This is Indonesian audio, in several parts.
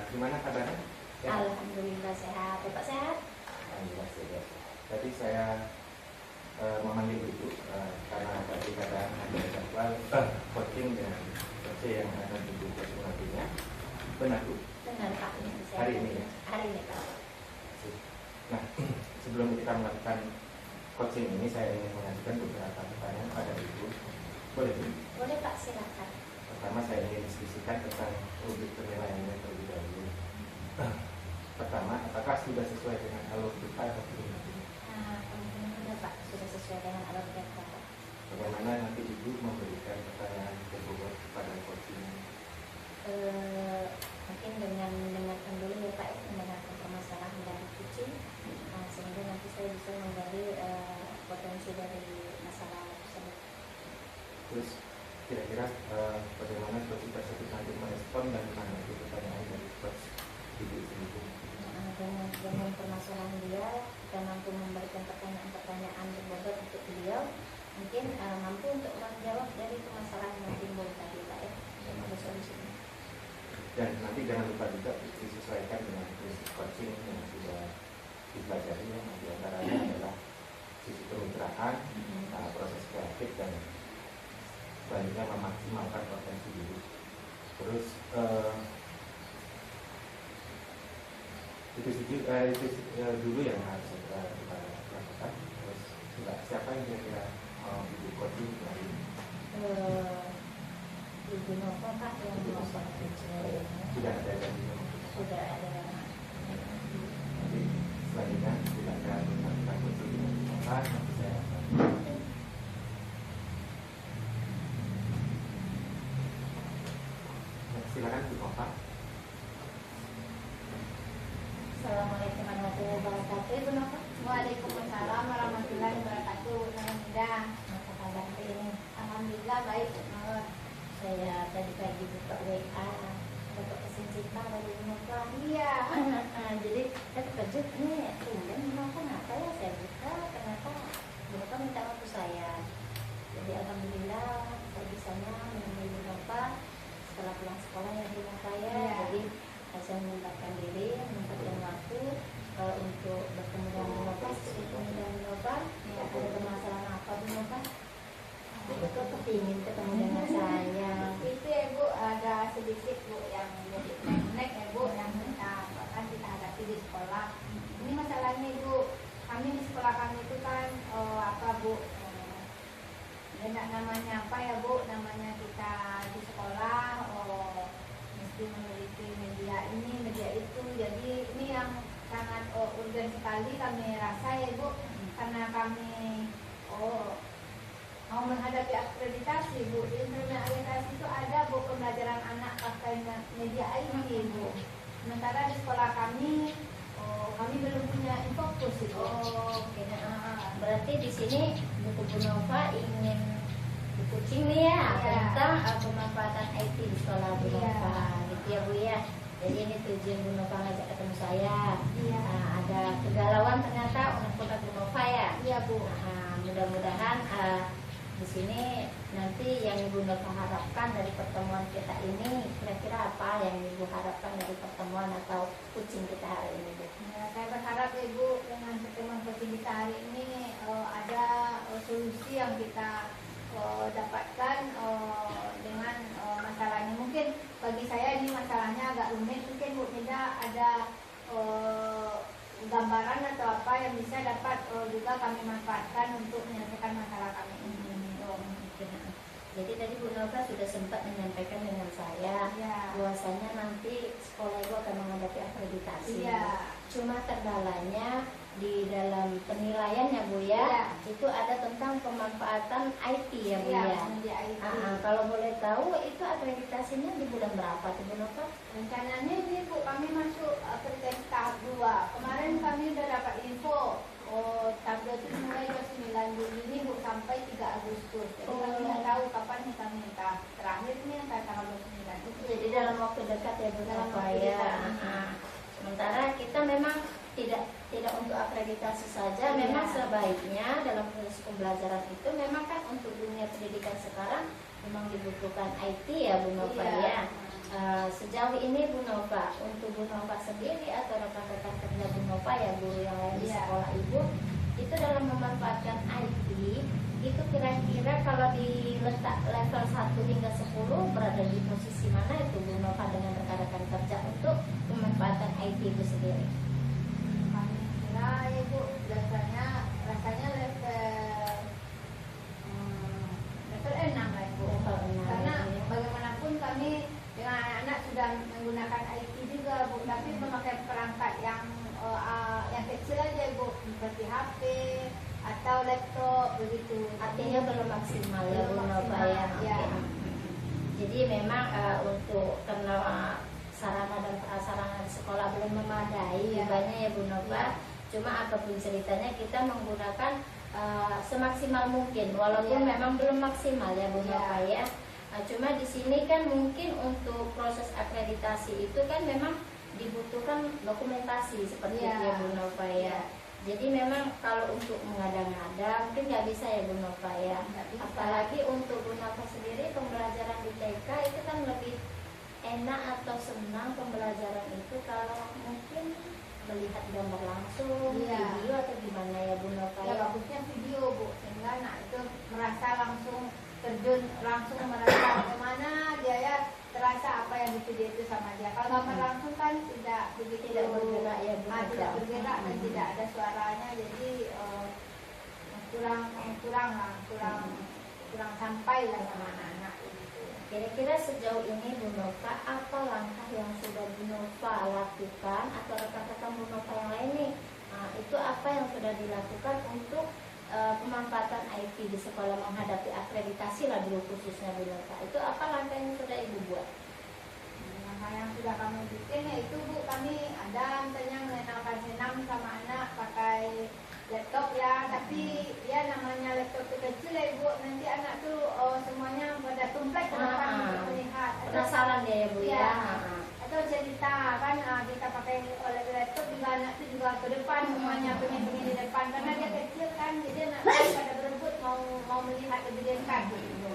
gimana kabarnya? Ya. Alhamdulillah sehat. Bapak sehat? Alhamdulillah sehat. Tadi saya memanggil Ibu karena tadi kadang ada jadwal coaching dengan coach yang akan Ibu coaching nantinya. Benar Bu? Benar Pak. Hari ini ya? Hari ini Pak. Nah, sebelum kita melakukan coaching ini, saya ingin mengajukan beberapa pertanyaan pada Ibu. Boleh Bu? Boleh Pak, silakan. Pertama saya ingin diskusikan tentang rubrik penilaiannya terlebih dahulu. Pertama, apakah sudah sesuai dengan alur kita atau belum? Sudah Pak, sudah sesuai dengan alur kita. Bagaimana nanti Ibu memberikan pertanyaan tersebut kepada coaching? Mungkin dengan mendengarkan dulu ya Pak, mendengarkan permasalahan dari kucing, sehingga nanti saya bisa menggali potensi dari masalah tersebut. Terus kira-kira bagaimana coach tersebut nanti merespon dan menanggapi pertanyaan dari coach Ibu sendiri? Dengan permasalahan dia, kita mampu memberikan pertanyaan-pertanyaan berbobot untuk beliau, mungkin mampu untuk menjawab dari permasalahan yang timbul tadi Pak ya, dan ada solusinya. Dan nanti jangan lupa juga disesuaikan dengan prinsip coaching yang sudah dipelajari, yang diantaranya adalah sisi kemitraan, proses kreatif, dan selanjutnya memaksimalkan potensi diri. Terus itu dulu yang harus kita lakukan. Terus siapa yang kira-kira Ibu coaching hari ini? Ibu Nova Pak yang melakukan coaching. Sudah ada janjinya? Sudah ada. Nanti selanjutnya silakan melakukan coaching dengan Ibu Nova. Nanti saya akan silakan Ibu Nova. Assalamualaikum warahmatullahi wabarakatuh. Ibu Nova. Waalaikumsalam warahmatullahi wabarakatuh. Alhamdulillah. Apa kabar hari ini? Alhamdulillah baik. Saya tadi pagi buka WA, dapat pesan cinta dari Ibu Nova. Iya. Jadi saya terkejut nih, kemudian Ibu Nova kenapa ya? Saya buka, ternyata Ibu Nova minta waktu saya. Jadi alhamdulillah saya bisanya menemui Ibu Nova setelah pulang sekolah ya di rumah saya. Iya. Jadi saya menyempatkan diri, menyempatkan waktu untuk bertemu dengan Bu Nova, bertemu dengan Bu Nova. Ya. Ada permasalahan apa Bu Nova? Betul kepingin ketemu dengan saya. Itu ya Bu, ada sedikit Bu yang jadi nek ya Bu yang kita hadapi di sekolah. Ini masalahnya Bu, kami di sekolah kami itu kan apa Bu? Namanya apa ya Bu? Namanya kita di sekolah mesti memiliki media ini, media itu. Jadi ini yang sangat urgen sekali kami rasa ya Bu, karena kami mau menghadapi akreditasi Bu. Di internet akreditasi itu ada Bu pembelajaran anak pakai media ini Bu. Sementara di sekolah kami kami belum punya infokus itu. Oke. Berarti di sini Bu Nova ingin coaching nih ya, tentang pemanfaatan IT di sekolah Bu Nova, gitu ya Bu ya. Jadi ini tujuan Bu Nova ngajak ketemu saya. Iya. Ada kegalauan ternyata untuk Bu Nova ya. Iya Bu. Mudah-mudahan di sini nanti yang Ibu Nova harapkan dari pertemuan kita ini, kira-kira apa yang Ibu harapkan dari pertemuan atau coaching kita hari ini Bu? Ya, saya berharap Ibu dengan pertemuan coaching kita hari ini ada solusi yang kita dapatkan dengan masalahnya. Mungkin bagi saya ini masalahnya agak rumit, mungkin Bu tidak ada gambaran atau apa yang bisa dapat juga kami manfaatkan untuk menyelesaikan masalah kami ini. Jadi tadi Bu Nova sudah sempat menyampaikan dengan saya bahwasanya nanti sekolah Ibu akan menghadapi akreditasi. Cuma kendalanya di dalam penilaiannya Bu ya, itu ada tentang pemanfaatan IT ya Bu ya. Kalau boleh tahu itu akreditasinya di bulan berapa tuh Bu Nova? Rencananya ini Bu kami masuk akreditasi tahap 2. Kemarin kami sudah dapat info tahap 2 itu mulai 29 Juli ini Bu sampai 3 Agustus. Jadi kami tidak tahu kapan nih kami tahap terakhir ini antara tanggal 29 itu. Jadi dalam waktu dekat ya Bu Nova ya. Sementara kita memang tidak untuk akreditasi saja, memang sebaiknya dalam proses pembelajaran itu memang kan untuk dunia pendidikan sekarang memang dibutuhkan IT ya Bu Nova ya. Sejauh ini Bu Nova, untuk Bu Nova sendiri atau rekan-rekan kerja Bu Nova ya guru yang lain di sekolah Ibu, itu dalam memanfaatkan IT itu kira-kira kalau di letak level 1 hingga 10 berada di posisi mana itu Bu Nova dengan rekan-rekan kerja untuk memanfaatkan IT itu sendiri? Kami kira ya Bu, rasanya level 6 lah Ibu. Level 6, Karena ya. bagaimanapun kami dengan anak-anak sudah menggunakan IT juga Bu, tapi memakai perangkat yang kecil aja Bu, seperti HP atau laptop begitu. Artinya belum maksimal ya Bu Nova ya. Ya. Oke. Jadi memang untuk karena sarana dan prasarana di sekolah belum memadai banyak ya Bu Nova. Ya. Cuma apapun ceritanya kita menggunakan semaksimal mungkin walaupun memang belum maksimal ya Bu Nova ya. Cuma di sini kan mungkin untuk proses akreditasi itu kan memang dibutuhkan dokumentasi seperti itu ya Bu Nova ya. Jadi memang kalau untuk mengada-ngada mungkin nggak bisa ya Bu Nova ya. Apalagi untuk Bu Nova sendiri pembelajaran di TK itu kan lebih enak atau senang pembelajaran itu kalau mungkin melihat gambar langsung, video atau gimana ya Bu Nova Ya ya. bagusnya video Bu, sehingga anak itu merasa langsung terjun, langsung merasa bagaimana dia ya, terasa apa yang divideo itu sama dia. Kalau gambar langsung kan tidak begitu, Tidak bergerak ya Bu Nova. tidak bergerak dan tidak ada suaranya, jadi kurang sampai lah sama anak-anak gitu. Kira-kira sejauh ini Bu Nova apa langkah yang sudah Bu Nova lakukan atau rekan-rekan Bu Nova yang lain nih? Itu apa yang sudah dilakukan untuk pemanfaatan IT di sekolah menghadapi akreditasi lah dulu khususnya Bu Nova. Itu apa langkah yang sudah Ibu buat? Langkah yang sudah kami bikin yaitu Bu, kami ada misalnya mengenalkan senam sama anak pakai laptop ya, tapi ya namanya laptop itu kecil ya Bu, nanti anak tuh semuanya pada tumplek ke depan untuk melihat. Penasaran dia ya Bu ya. Atau cerita kan kita pakai oleh laptop juga anak itu juga ke depan semuanya pengen di depan karena dia kecil kan, jadi anak pada berebut mau melihat lebih dekat gitu.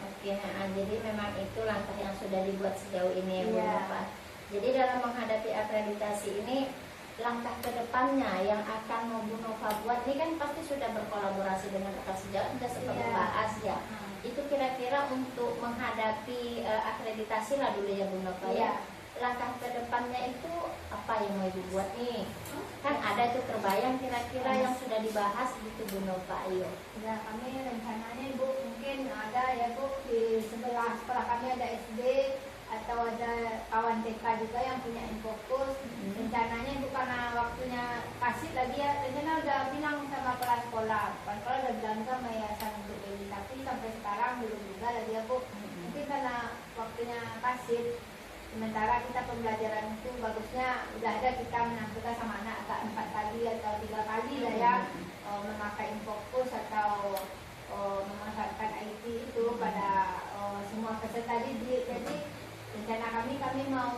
Oke, jadi memang itu langkah yang sudah dibuat sejauh ini ya Bu Nova. Jadi dalam menghadapi akreditasi ini langkah kedepannya yang akan mau Bu Nova buat ini kan pasti sudah berkolaborasi dengan rekan sejauh sudah sempat membahas ya. Itu kira-kira untuk menghadapi akreditasi lah dulu ya Bu Nova ya. Langkah kedepannya itu apa yang mau Ibu buat nih? Kan ada tuh terbayang kira-kira yang sudah dibahas gitu Bu Nova. Ayo. Ya kami rencananya Bu mungkin ada ya Bu di sebelah sekolah kami ada SD atau ada kawan TK juga yang punya Infokus. Rencananya Bu karena waktunya kasih lagi ya, rencana udah bilang sama kepala sekolah udah bilang sama yayasan untuk ini, tapi sampai sekarang belum juga lagi ya Bu. Mungkin karena waktunya kasih, sementara kita pembelajaran itu bagusnya udah ada kita menampilkan sama anak agak 4 kali atau 3 kali lah ya, memakai Infokus atau memanfaatkan IT itu pada semua peserta didik. Jadi rencana kami mau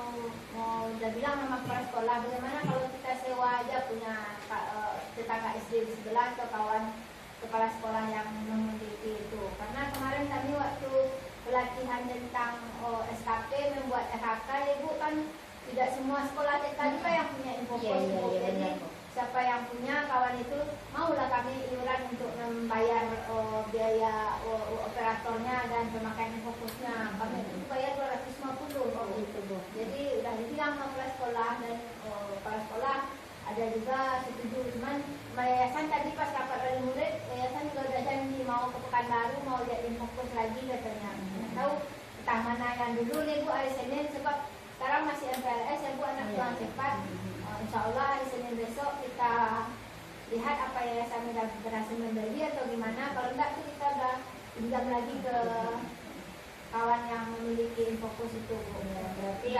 udah bilang sama kepala sekolah bagaimana kalau kita sewa aja punya tetangga SD di sebelah atau kawan kepala sekolah yang memiliki itu, karena kemarin kami waktu pelatihan tentang SKP membuat RHK ya Bu, kan tidak semua sekolah TK juga yang punya Infokus Bu. Jadi siapa yang punya kawan itu maulah kami iuran untuk membayar biaya operatornya dan pemakaian Infokusnya. Kami itu bayar 250 gitu Bu. Jadi udah dibilang sama kepala sekolah dan kepala sekolah ada juga setuju, cuman yayasan tadi pas rapat dari murid, yayasan juga udah janji mau ke Pekanbaru mau lihat Infokus lagi katanya. Tahu entah mana yang dulu nih Bu hari Senin, sebab sekarang masih MPLS ya Bu, anak pulang cepat. Insya Allah hari Senin besok kita lihat apa yayasan udah berhasil membeli atau gimana. Kalau enggak tuh kita udah pinjam lagi ke kawan yang memiliki Infokus itu Bu. Berarti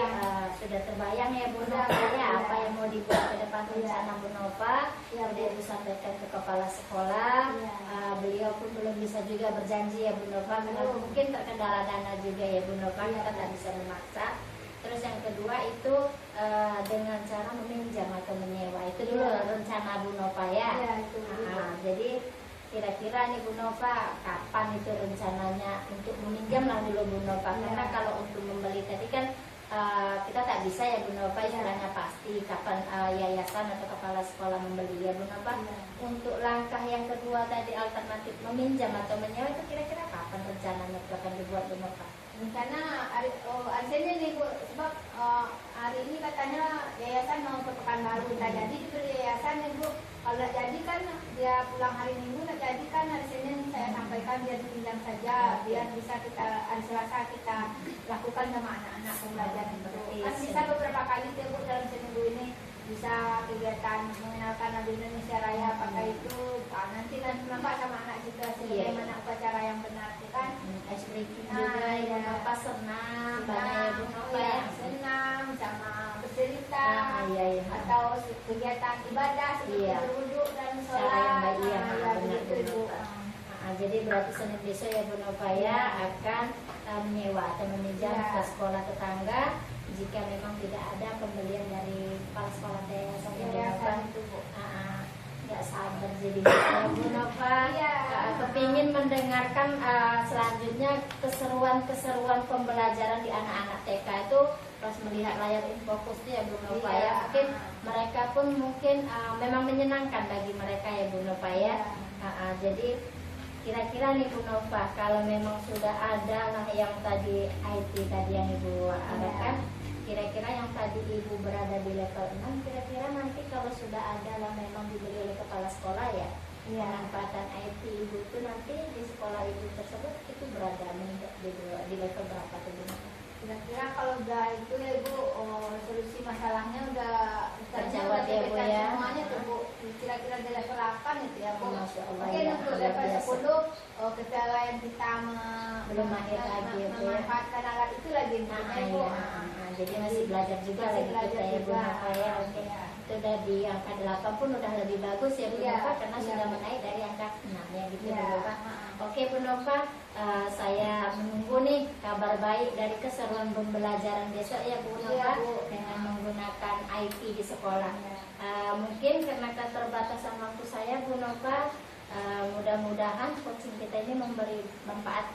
sudah terbayang ya Bu Nova ya apa yang mau dibuat ke depan rencana Bu Nova. Udah Ibu sampaikan ke kepala sekolah. Beliau pun belum bisa juga berjanji ya Bu Nova karena mungkin terkendala dana juga ya Bu Nova, kita tak bisa memaksa. Terus yang kedua itu dengan cara meminjam atau menyewa, itu dulu rencana Bu Nova ya. Itu. Jadi kira-kira nih Bu Nova kapan itu rencananya untuk meminjam lah dulu Bu Nova, karena kalau untuk membeli tadi kan kita tak bisa ya Bu Nova istilahnya pasti kapan yayasan atau kepala sekolah membeli ya Bu Nova. Untuk langkah yang kedua tadi alternatif meminjam atau menyewa itu kira-kira kapan rencananya akan dibuat Bu Nova? Karena hari ini nih Bu, sebab hari ini katanya yayasan mau ke Pekanbaru, tak jadi diberi yayasan nih Bu. Kalau nggak jadi kan dia pulang hari Minggu, nggak jadi kan hari Senin saya sampaikan biar dipinjam saja, biar bisa kita hari Selasa kita lakukan sama anak-anak pembelajaran itu. Kan bisa beberapa kali tuh Bu dalam seminggu ini bisa kegiatan mengenalkan Nabi Indonesia Raya pakai itu. Nanti nampak sama anak juga bagaimana upacara yang benar itu kan. Ice breaking juga ya Bu Nova, senam banyak ya Bu Nova ya. Senam sama bercerita atau kegiatan ibadah seperti berwudhu dan sholat. Cara yang baik ya, benar begitu, Bu Nova. Jadi berarti Senin besok ya Bu Nova ya akan menyewa atau meminjam ke sekolah tetangga jika memang tidak ada pembelian dari kepala sekolah yayasan Bu Nova. Nggak sabar jadi Bu Nova. Kepingin mendengarkan selanjutnya keseruan pembelajaran di anak-anak TK itu pas melihat layar Infokus ya Bu Nova ya. Mungkin mereka pun memang menyenangkan bagi mereka ya Bu Nova ya. Jadi kira-kira nih Bu Nova, kalau memang sudah ada yang tadi IT tadi yang Ibu harapkan, kira-kira yang tadi Ibu berada di level 6, kira-kira nanti kalau sudah ada lah memang diberi oleh kepala sekolah ya, pemanfaatan IT Ibu itu nanti di sekolah Ibu tersebut itu berada di level berapa tuh Bu Nova? Kira-kira kalau udah itu ya Ibu, solusi masalahnya udah terjawab ya Bu ya. Semuanya tuh Bu, kira-kira di level 8 itu ya Bu. Masya Allah Mungkin ya, untuk level 10 ketika yang kita belum mahir lagi ya Bu ya. memanfaatkan alat itu lagi Bu. Jadi masih belajar juga lagi kita ya Bu Nova ya. Oke. Itu udah di angka 8 pun udah lebih bagus ya Bu Nova, karena sudah menaik dari angka 6 ya gitu Bu Nova. Oke Bu Nova, saya menunggu nih kabar baik dari keseruan pembelajaran besok ya Bu Nova dengan menggunakan IT di sekolah. Mungkin karena keterbatasan waktu saya Bu Nova, mudah-mudahan coaching kita ini memberi manfaat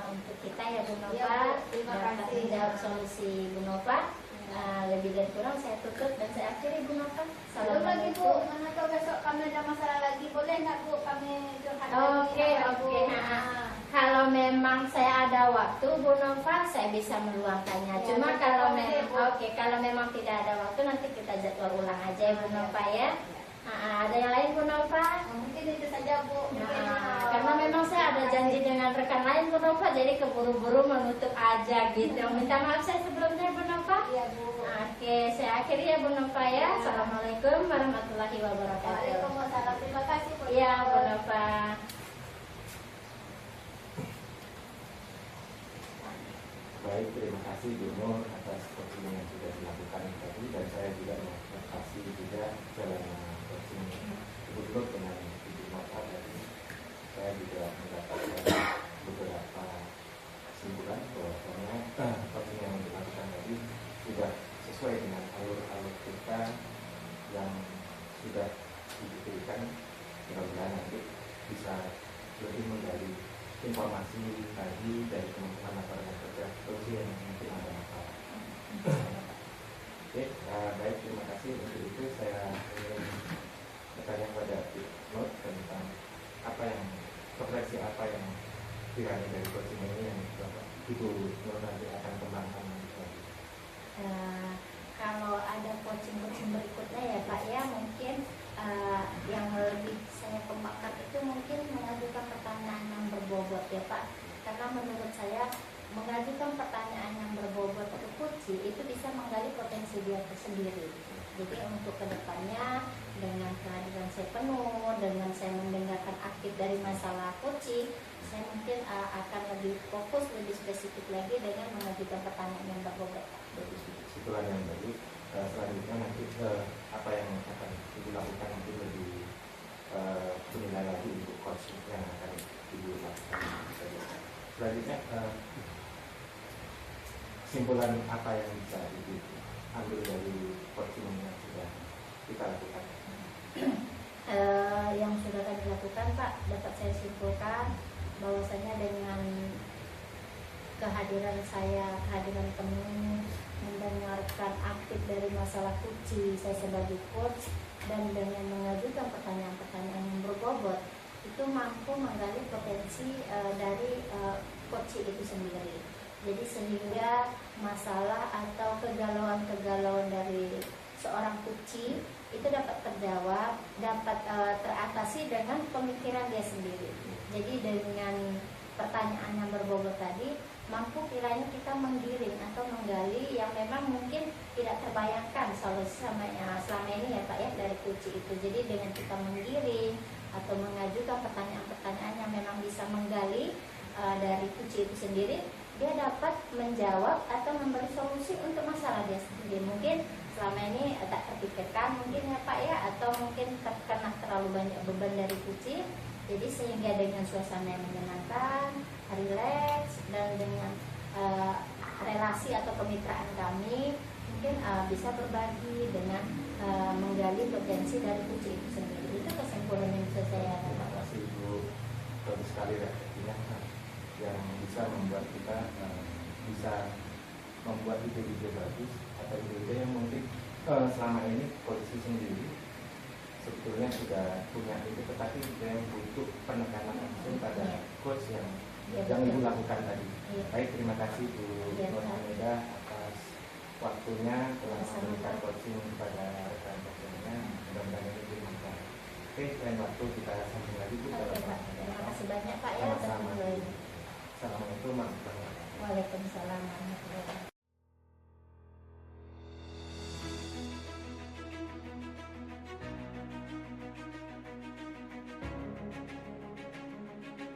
untuk kita ya Bu Nova. Dapat menjawab solusi Bu Nova. Lebih dan kurang saya tutup dan saya akhiri Bu Nova. Belum lagi Bu, mana tahu besok kami ada masalah lagi, boleh nggak Bu kami curhat Oke. Kalau memang saya ada waktu Bu Nova, saya bisa meluangkannya. Cuma kalau memang tidak ada waktu, nanti kita jadwal ulang aja ya Bu Nova ya. Ada yang lain Bu Nova? Mungkin itu saja Bu. Karena memang saya ada janji dengan rekan lain Bu Nova, jadi keburu-buru menutup aja gitu. Minta maaf saya sebelumnya Bu Nova. Iya Bu. Oke, saya akhiri ya Bu Nova ya. Assalamualaikum warahmatullahi wabarakatuh. Waalaikumsalam. Terima kasih Bu. Iya Bu Nova. Baik, terima kasih Bu Nur atas coaching yang sudah dilakukan tadi, dan saya juga terima kasih juga jalan coaching Ibu Nur dengan Ibu Nova tadi. Saya juga mendapatkan beberapa kesimpulan bahwa coaching yang dilakukan tadi sudah sesuai dengan alur-alur kita yang sudah diberikan. Mudah-mudahan nanti bisa lebih menggali informasi tadi dari teman-teman lapangan kerja solusi yang mungkin ada masalah. Oke, baik, terima kasih. Untuk itu saya ingin bertanya kepada Ibu Nur tentang refleksi apa yang kiranya dari coaching ini yang Ibu Nur nanti akan kembangkan. Kalau ada coaching berikutnya ya Pak ya, mungkin yang lebih saya kembangkan itu mungkin mengajukan pertanyaan yang berbobot ya Pak. Karena menurut saya mengajukan pertanyaan yang berbobot atau kunci itu bisa menggali potensi dia tersendiri. Jadi untuk kedepannya dengan kehadiran saya penuh, dengan saya mendengarkan aktif dari masalah coaching, saya mungkin akan lebih fokus, lebih spesifik lagi dengan mengajukan pertanyaan yang berbobot. Kesimpulan yang baik. Selanjutnya nanti apa yang akan dilakukan nanti lebih menilai lagi untuk coaching yang akan dilakukan. Selanjutnya kesimpulan apa yang bisa diambil dari coaching yang sudah kita lakukan? Yang sudah kami lakukan Pak, dapat kehadiran saya, kehadiran penuh, mendengarkan aktif dari masalah Kuci saya sebagai coach, dan dengan mengajukan pertanyaan-pertanyaan yang berbobot itu mampu menggali potensi dari coach itu sendiri. Jadi sehingga masalah atau kegalauan-kegalauan dari seorang Kuci itu dapat terjawab, dapat teratasi dengan pemikiran dia sendiri. Jadi dengan pertanyaan yang berbobot tadi mampu kiranya kita menggiring atau menggali yang memang mungkin tidak terbayangkan solusi selama ini ya Pak ya dari Kuci itu. Jadi dengan kita menggiring atau mengajukan pertanyaan-pertanyaan yang memang bisa menggali dari Kuci itu sendiri, dia dapat menjawab atau memberi solusi untuk masalah dia sendiri. Mungkin selama ini tak terpikirkan mungkin ya Pak ya, atau mungkin karena terlalu banyak beban dari Kuci. Jadi sehingga dengan suasana yang menyenangkan, rileks, dan dengan relasi atau kemitraan kami mungkin bisa berbagi dengan menggali potensi dari Kuci itu sendiri. Itu kesimpulan yang bisa saya Terima kasih Bu, bagus sekali refleksinya yang bisa membuat kita bisa membuat ide-ide bagus atau ide-ide yang mungkin selama ini polisi sendiri sebetulnya sudah punya itu, tetapi yang butuh penekanan langsung pada coach yang Ibu lakukan tadi. Baik, terima kasih Bu Nur Hamidah atas waktunya telah memberikan coaching kepada rekan-rekannya. Mudah-mudahan ini bermanfaat. Oke, lain waktu kita sambung lagi Bu. Terima kasih banyak Pak ya. Assalamualaikum warahmatullahi wabarakatuh. Waalaikumsalam warahmatullahi wabarakatuh.